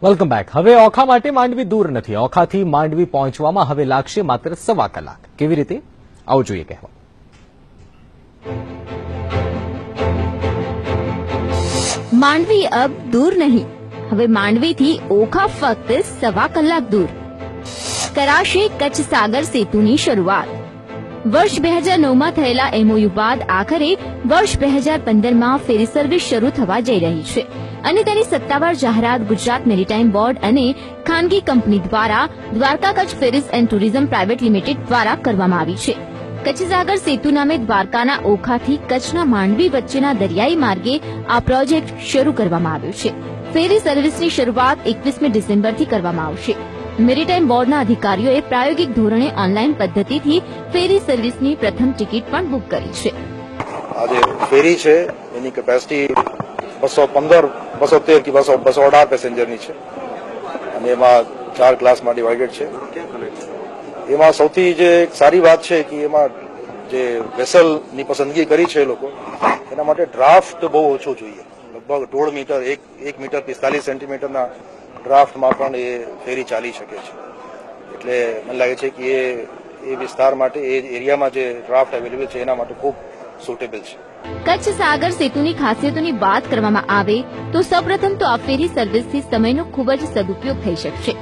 Welcome back. હવે ઓખા માટે માંડવી દૂર નથી. ઓખાથી માંડવી પહોંચવામાં હવે લાગશે માત્ર 1.25 કલાક. કેવી રીતે? આવો જોઈએ કહેવા. માંડવી અબ દૂર નહીં. હવે માંડવીથી ઓખા ફક્ત 1.25 કલાક દૂર. કરાશે કચ્છ સાગર સેતુની શરૂઆત. વર્ષ 2009માં થયેલા એમઓયુ બાદ આખરે વર્ષ 2015માં ફેરી સર્વિસ શરૂ થવા જઈ રહી છે અને તેની સત્તાવાર જાહેરાત ગુજરાત મેરીટાઈમ બોર્ડ અને ખાનગી કંપની દ્વારા Dwarka Kutch ફેરીઝ and tourism private limited દ્વારા કરવામાં આવી છે. કચ્છ સાગર સેતુ નામે દ્વારકાના ઓખાથી કચ્છના માંડવી વચ્ચેના દરિયાઈ માર્ગે આ પ્રોજેક્ટ શરૂ કરવામાં આવ્યો છે. ફેરી સર્વિસની શરૂઆત 21મી ડિસેમ્બરથી કરવામાં આવશે. મેરીટાઈમ બોર્ડના અધિકારીઓએ પ્રાયોગિક ધોરણે ઓનલાઈન પદ્ધતિથી ફેરી સર્વિસની પ્રથમ ટિકિટ પણ બુક કરી છે. આજે ફેરી છે એની કેપેસિટી 215, 213 કે 218 પેસેન્જરની છે અને એમાં 4 ક્લાસમાં ડિવાઇડેડ છે. એમાં સૌથી જે સારી વાત છે કે એમાં જે વેસલની પસંદગી કરી છે એ લોકો એના માટે ડ્રાફ્ટ બહુ ઓછો જોઈએ. લગભગ 1.5 મીટર 1 મીટર 45 સેન્ટીમીટરના ડ્રાફ્ટમાં પણ એ ફેરી ચાલી શકે છે. એટલે મને લાગે છે કે એ વિસ્તાર માટે એ એરિયામાં જે ડ્રાફ્ટ અવેલેબલ છે એના માટે ખૂબ સુટેબલ છે. કચ્છ સાગર સેતુની ખાસિયતોની વાત કરવામાં આવે તો સૌપ્રથમ તો આ ફેરી સર્વિસથી સમયનો ખૂબ જ સદુપયોગ થઈ શકશે.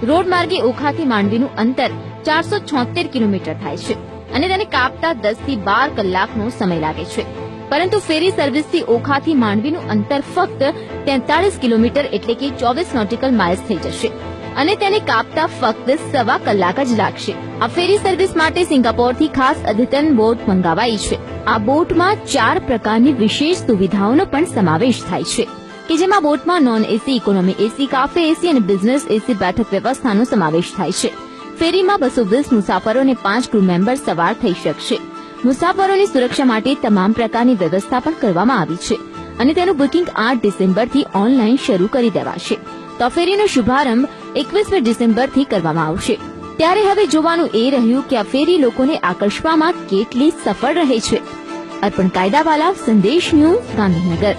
રોડ માર્ગે ઓખાથી માંડવીનું અંતર 476 કિલોમીટર થાય છે અને તેને કાપતા 10 થી 12 કલાકનો સમય લાગે છે. પરંતુ ફેરી સર્વિસથી ઓખાથી માંડવીનું અંતર ફક્ત 43 કિલોમીટર એટલે કે 24 નોટિકલ માઇલ્સ થઈ જશે અને તેને કાપતા ફક્ત 1.25 કલાક જ લાગશે. આ ફેરી સર્વિસ માટે સિંગાપોરથી ખાસ અદ્યતન બોટ મંગાવાઈ છે. આ બોટમાં 4 પ્રકારની વિશેષ સુવિધાઓનો પણ સમાવેશ થાય છે કે જેમાં બોટમાં નોન એસી, ઇકોનોમી એસી, કાફે એસી અને બિઝનેસ એસી બેઠક વ્યવસ્થાનો સમાવેશ થાય છે. ફેરીમાં 220 મુસાફરો અને 5 ક્રૂ મેમ્બર સવાર થઈ શકશે. મુસાફરોની સુરક્ષા માટે તમામ પ્રકારની વ્યવસ્થા પણ કરવામાં આવી છે અને તેનું બુકિંગ 8 ડિસેમ્બરથી ઓનલાઈન શરૂ કરી દેવાશે. તો ફેરીનો શુભારંભ 21મી ડિસેમ્બરથી કરવામાં આવશે. ત્યારે હવે જોવાનું એ રહ્યું કે આ ફેરી લોકોને આકર્ષવામાં કેટલી સફળ રહે છે. અર્પણ કાયદાવાલા, સંદેશ ન્યૂઝ, ગાંધીનગર.